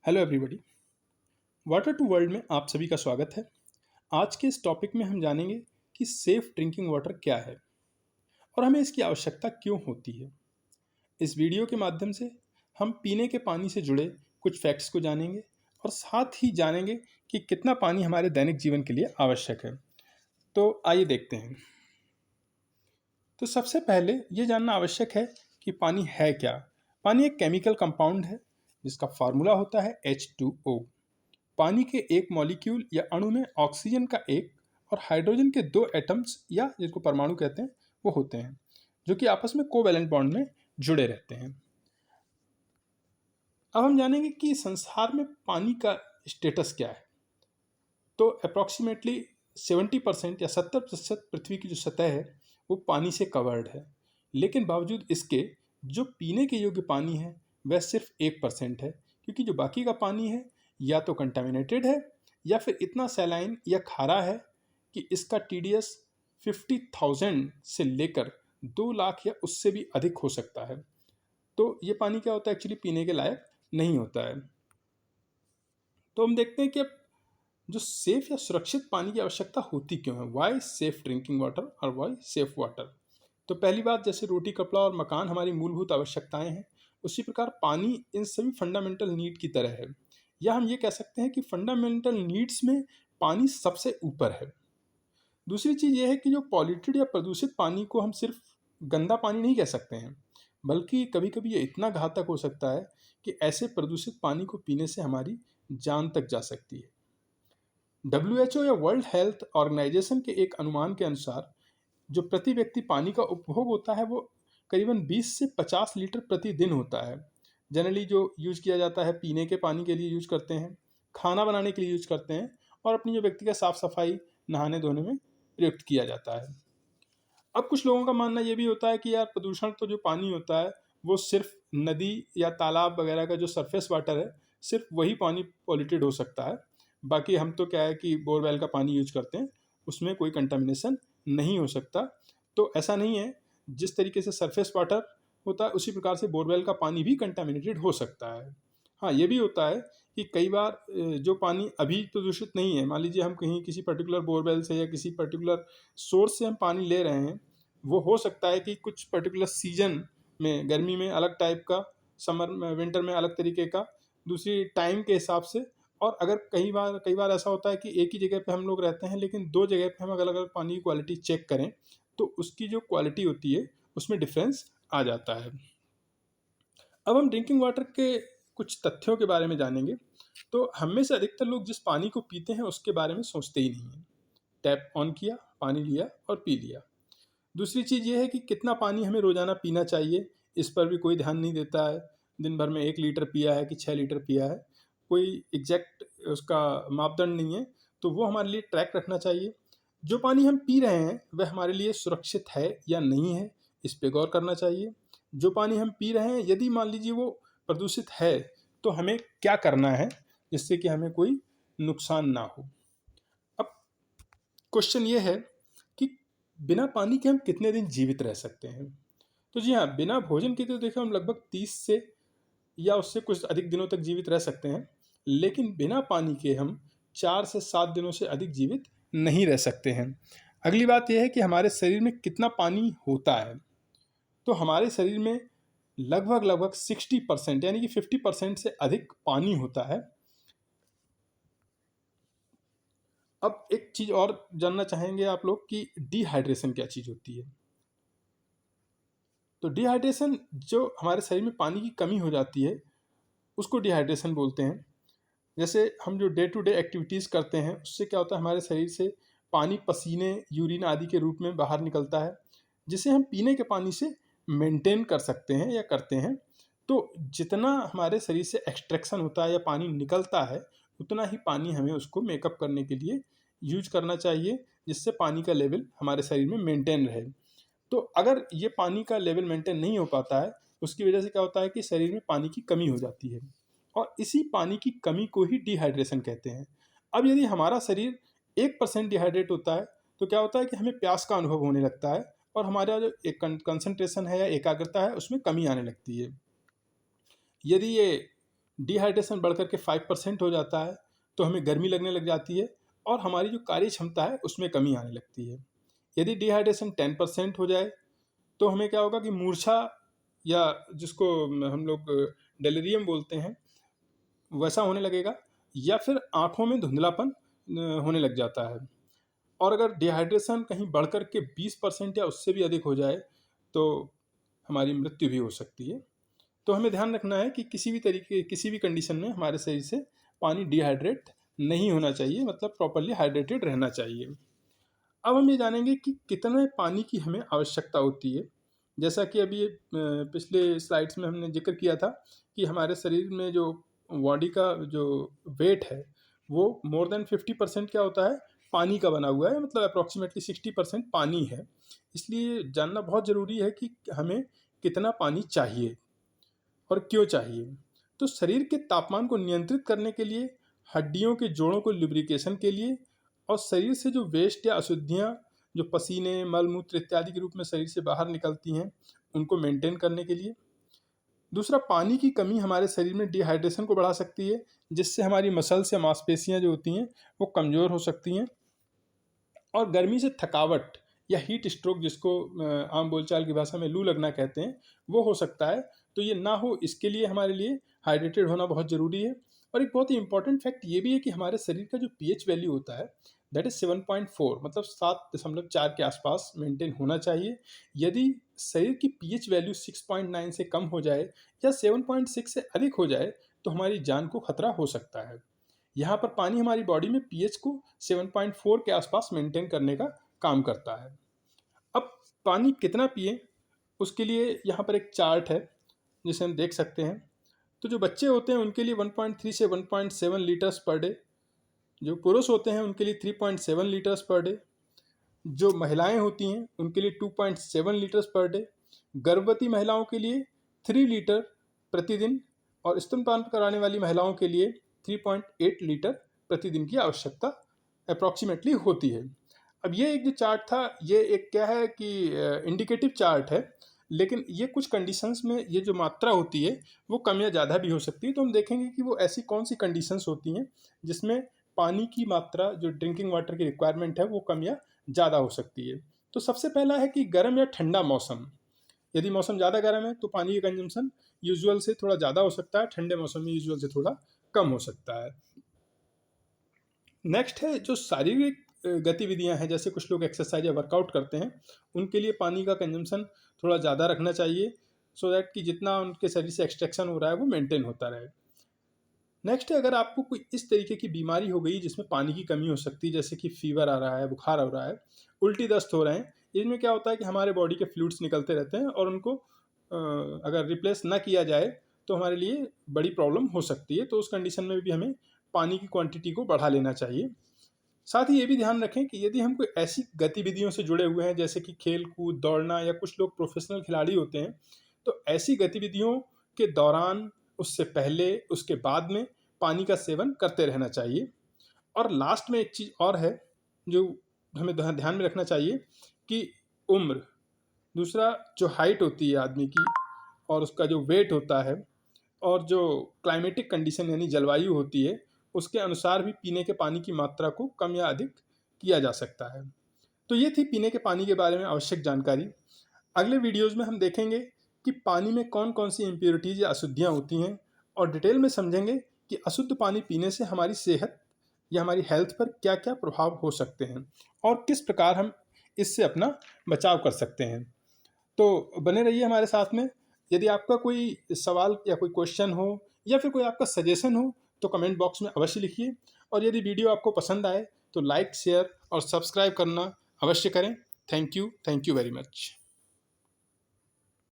Hello everybody. Water to world में आप सभी का स्वागत है। आज के इस टॉपिक में हम जानेंगे कि सेफ ड्रिंकिंग वाटर क्या है और हमें इसकी आवश्यकता क्यों होती है। इस वीडियो के माध्यम से हम पीने के पानी से जुड़े कुछ फैक्ट्स को जानेंगे और साथ ही जानेंगे कि कितना पानी हमारे दैनिक जीवन के लिए आवश्यक है। तो आइए देखते हैं। तो सबसे पहले ये जानना आवश्यक है कि पानी है क्या। पानी एक केमिकल कंपाउंड है जिसका फार्मूला होता है H2O। पानी के एक मॉलिक्यूल या अणु में ऑक्सीजन का एक और हाइड्रोजन के दो एटम्स या जिसको परमाणु कहते हैं वो होते हैं, जो कि आपस में कोवैलेंट बॉन्ड में जुड़े रहते हैं। अब हम जानेंगे कि संसार में पानी का स्टेटस क्या है। तो अप्रॉक्सीमेटली 70% या 70% पृथ्वी की जो सतह है वो पानी से कवर्ड है, लेकिन बावजूद इसके जो पीने के योग्य पानी है वह सिर्फ 1% है, क्योंकि जो बाकी का पानी है या तो कंटामिनेटेड है या फिर इतना सैलाइन या खारा है कि इसका TDS 50,000 से लेकर 2 लाख या उससे भी अधिक हो सकता है। तो ये पानी क्या होता है, एक्चुअली पीने के लायक नहीं होता है। तो हम देखते हैं कि अब जो सेफ या सुरक्षित पानी की आवश्यकता होती क्यों है, वाई सेफ ड्रिंकिंग वाटर और वाई सेफ वाटर। तो पहली बात, जैसे रोटी कपड़ा और मकान हमारी मूलभूत आवश्यकताएं हैं, उसी प्रकार पानी इन सभी फंडामेंटल नीड की तरह है, या हम ये कह सकते हैं कि फंडामेंटल नीड्स में पानी सबसे ऊपर है। दूसरी चीज़ यह है कि जो पॉल्यूटेड या प्रदूषित पानी को हम सिर्फ गंदा पानी नहीं कह सकते हैं, बल्कि कभी कभी ये इतना घातक हो सकता है कि ऐसे प्रदूषित पानी को पीने से हमारी जान तक जा सकती है। WHO या वर्ल्ड हेल्थ ऑर्गेनाइजेशन के एक अनुमान के अनुसार जो प्रति व्यक्ति पानी का उपभोग होता है वो करीबन 20 से 50 लीटर प्रतिदिन होता है। जनरली जो यूज किया जाता है पीने के पानी के लिए यूज करते हैं, खाना बनाने के लिए यूज करते हैं और अपनी जो व्यक्तिगत साफ सफाई नहाने धोने में प्रयुक्त किया जाता है। अब कुछ लोगों का मानना ये भी होता है कि यार प्रदूषण तो जो पानी होता है वो सिर्फ नदी या तालाब वगैरह का जो सरफेस वाटर है सिर्फ वही पानी पॉल्यूटेड हो सकता है, बाकी हम तो क्या है कि बोरवेल का पानी यूज करते हैं उसमें कोई कंटामिनेशन नहीं हो सकता। तो ऐसा नहीं है, जिस तरीके से सरफेस वाटर होता है उसी प्रकार से बोरवेल का पानी भी कंटामिनेटेड हो सकता है। हाँ, ये भी होता है कि कई बार जो पानी अभी प्रदूषित नहीं है, मान लीजिए हम कहीं किसी पर्टिकुलर बोरवेल से या किसी पर्टिकुलर सोर्स से हम पानी ले रहे हैं, वो हो सकता है कि कुछ पर्टिकुलर सीजन में, गर्मी में अलग टाइप का, समर में विंटर में अलग तरीके का, दूसरी टाइम के हिसाब से। और अगर कई बार ऐसा होता है कि एक ही जगह पे हम लोग रहते हैं लेकिन दो जगह पे हम अलग अलग पानी की क्वालिटी चेक करें तो उसकी जो क्वालिटी होती है उसमें डिफरेंस आ जाता है। अब हम ड्रिंकिंग वाटर के कुछ तथ्यों के बारे में जानेंगे। तो हम में से अधिकतर लोग जिस पानी को पीते हैं उसके बारे में सोचते ही नहीं हैं। टैप ऑन किया, पानी लिया और पी लिया। दूसरी चीज़ ये है कि कितना पानी हमें रोज़ाना पीना चाहिए, इस पर भी कोई ध्यान नहीं देता है। दिन भर में 1 लीटर पिया है कि 6 लीटर पिया है, कोई एग्जैक्ट उसका मापदंड नहीं है। तो वो हमारे लिए ट्रैक रखना चाहिए। जो पानी हम पी रहे हैं वह हमारे लिए सुरक्षित है या नहीं है, इस पे गौर करना चाहिए। जो पानी हम पी रहे हैं यदि मान लीजिए वो प्रदूषित है तो हमें क्या करना है जिससे कि हमें कोई नुकसान ना हो। अब क्वेश्चन ये है कि बिना पानी के हम कितने दिन जीवित रह सकते हैं। तो जी हाँ, बिना भोजन के तो देखो हम लगभग 30 से या उससे कुछ अधिक दिनों तक जीवित रह सकते हैं, लेकिन बिना पानी के हम 4 से 7 दिनों से अधिक जीवित नहीं रह सकते हैं। अगली बात यह है कि हमारे शरीर में कितना पानी होता है। तो हमारे शरीर में लगभग लगभग 60% यानी कि 50% से अधिक पानी होता है। अब एक चीज़ और जानना चाहेंगे आप लोग कि डिहाइड्रेशन क्या चीज़ होती है। तो डिहाइड्रेशन, जो हमारे शरीर में पानी की कमी हो जाती है उसको डिहाइड्रेशन बोलते हैं। जैसे हम जो डे टू डे एक्टिविटीज़ करते हैं उससे क्या होता है, हमारे शरीर से पानी पसीने, यूरिन आदि के रूप में बाहर निकलता है, जिसे हम पीने के पानी से मेंटेन कर सकते हैं या करते हैं। तो जितना हमारे शरीर से एक्सट्रैक्शन होता है या पानी निकलता है उतना ही पानी हमें उसको मेकअप करने के लिए यूज करना चाहिए, जिससे पानी का लेवल हमारे शरीर में मेंटेन रहे। तो अगर ये पानी का लेवल मेंटेन नहीं हो पाता है उसकी वजह से क्या होता है कि शरीर में पानी की कमी हो जाती है, और इसी पानी की कमी को ही डिहाइड्रेशन कहते हैं। अब यदि हमारा शरीर 1% डिहाइड्रेट होता है तो क्या होता है कि हमें प्यास का अनुभव होने लगता है और हमारा जो एक कंसंट्रेशन है या एकाग्रता है उसमें कमी आने लगती है। यदि ये डिहाइड्रेशन बढ़कर के 5% हो जाता है तो हमें गर्मी लगने लग जाती है और हमारी जो कार्य क्षमता है उसमें कमी आने लगती है। यदि डिहाइड्रेशन 10% हो जाए तो हमें क्या होगा कि मूर्छा, या जिसको हम लोग डेलिरियम बोलते हैं, वैसा होने लगेगा, या फिर आँखों में धुंधलापन होने लग जाता है। और अगर डिहाइड्रेशन कहीं बढ़कर के 20% या उससे भी अधिक हो जाए तो हमारी मृत्यु भी हो सकती है। तो हमें ध्यान रखना है कि किसी भी कंडीशन में हमारे शरीर से पानी डिहाइड्रेट नहीं होना चाहिए, मतलब प्रॉपरली हाइड्रेटेड रहना चाहिए। अब हम ये जानेंगे कि कितने पानी की हमें आवश्यकता होती है। जैसा कि अभी पिछले स्लाइड्स में हमने जिक्र किया था कि हमारे शरीर में जो बॉडी का जो वेट है वो मोर देन 50% क्या होता है, पानी का बना हुआ है, मतलब अप्रॉक्सीमेटली 60% पानी है। इसलिए जानना बहुत ज़रूरी है कि हमें कितना पानी चाहिए और क्यों चाहिए। तो शरीर के तापमान को नियंत्रित करने के लिए, हड्डियों के जोड़ों को लुब्रिकेशन के लिए, और शरीर से जो वेस्ट या अशुद्धियाँ जो पसीने, मल मूत्र इत्यादि के रूप में शरीर से बाहर निकलती हैं उनको मेंटेन करने के लिए। दूसरा, पानी की कमी हमारे शरीर में डिहाइड्रेशन को बढ़ा सकती है, जिससे हमारी मसल्स या मांसपेशियाँ जो होती हैं वो कमज़ोर हो सकती हैं, और गर्मी से थकावट या हीट स्ट्रोक, जिसको आम बोलचाल की भाषा में लू लगना कहते हैं, वो हो सकता है। तो ये ना हो, इसके लिए हमारे लिए हाइड्रेटेड होना बहुत ज़रूरी है। और एक बहुत ही इंपॉर्टेंट फैक्ट ये भी है कि हमारे शरीर का जो पीएच वैल्यू होता है दैट इज़ 7.4, मतलब 7.4 के आसपास मेंटेन होना चाहिए। यदि शरीर की पीएच वैल्यू 6.9 से कम हो जाए या 7.6 से अधिक हो जाए तो हमारी जान को खतरा हो सकता है। यहाँ पर पानी हमारी बॉडी में पीएच को 7.4 के आसपास मेंटेन करने का काम करता है। अब पानी कितना पिए उसके लिए यहाँ पर एक चार्ट है जिसे हम देख सकते हैं। तो जो बच्चे होते हैं उनके लिए 1.3 से 1.7 लीटर्स पर डे, जो पुरुष होते हैं उनके लिए 3.7 लीटर्स पर डे, जो महिलाएं होती हैं उनके लिए 2.7 लीटर्स पर डे, गर्भवती महिलाओं के लिए 3 लीटर प्रतिदिन, और स्तनपान कराने वाली महिलाओं के लिए 3.8 लीटर प्रतिदिन की आवश्यकता अप्रॉक्सीमेटली होती है। अब ये एक जो चार्ट था, ये एक क्या है कि इंडिकेटिव चार्ट है, लेकिन ये कुछ कंडीशंस में ये जो मात्रा होती है वो कम या ज़्यादा भी हो सकती है। तो हम देखेंगे कि वो ऐसी कौन सी कंडीशंस होती हैं जिसमें पानी की मात्रा, जो ड्रिंकिंग वाटर की रिक्वायरमेंट है, वो कम या ज़्यादा हो सकती है। तो सबसे पहला है कि गर्म या ठंडा मौसम। यदि मौसम ज़्यादा गर्म है तो पानी का कंजम्पशन यूजुअल से थोड़ा ज़्यादा हो सकता है, ठंडे मौसम में यूजुअल से थोड़ा कम हो सकता है। नेक्स्ट है जो शारीरिक गतिविधियां हैं, जैसे कुछ लोग एक्सरसाइज या वर्कआउट करते हैं, उनके लिए पानी का कंजम्पशन थोड़ा ज़्यादा रखना चाहिए, सो दैट कि जितना उनके शरीर से एक्सट्रैक्शन हो रहा है वो मेंटेन होता रहे। नेक्स्ट है, अगर आपको कोई इस तरीके की बीमारी हो गई जिसमें पानी की कमी हो सकती है, जैसे कि फीवर आ रहा है, बुखार हो रहा है, उल्टी दस्त हो रहे हैं, इनमें क्या होता है कि हमारे बॉडी के फ्लूइड्स निकलते रहते हैं और उनको अगर रिप्लेस ना किया जाए तो हमारे लिए बड़ी प्रॉब्लम हो सकती है। तो उस कंडीशन में भी हमें पानी की क्वांटिटी को बढ़ा लेना चाहिए। साथ ही ये भी ध्यान रखें कि यदि हम कोई ऐसी गतिविधियों से जुड़े हुए हैं जैसे कि खेल कूद, दौड़ना, या कुछ लोग प्रोफेशनल खिलाड़ी होते हैं, तो ऐसी गतिविधियों के दौरान, उससे पहले, उसके बाद में पानी का सेवन करते रहना चाहिए। और लास्ट में एक चीज़ और है जो हमें ध्यान में रखना चाहिए कि उम्र, दूसरा जो हाइट होती है आदमी की, और उसका जो वेट होता है, और जो क्लाइमेटिक कंडीशन यानी जलवायु होती है, उसके अनुसार भी पीने के पानी की मात्रा को कम या अधिक किया जा सकता है। तो ये थी पीने के पानी के बारे में आवश्यक जानकारी। अगले वीडियोज़ में हम देखेंगे कि पानी में कौन कौन सी इम्प्योरिटीज़ या अशुद्धियाँ होती हैं, और डिटेल में समझेंगे कि अशुद्ध पानी पीने से हमारी सेहत या हमारी हेल्थ पर क्या क्या प्रभाव हो सकते हैं और किस प्रकार हम इससे अपना बचाव कर सकते हैं। तो बने रहिए हमारे साथ में। यदि आपका कोई सवाल या कोई क्वेश्चन हो या फिर कोई आपका सजेशन हो तो कमेंट बॉक्स में अवश्य लिखिए, और यदि वीडियो आपको पसंद आए तो लाइक, शेयर और सब्सक्राइब करना अवश्य करें। Thank you very much.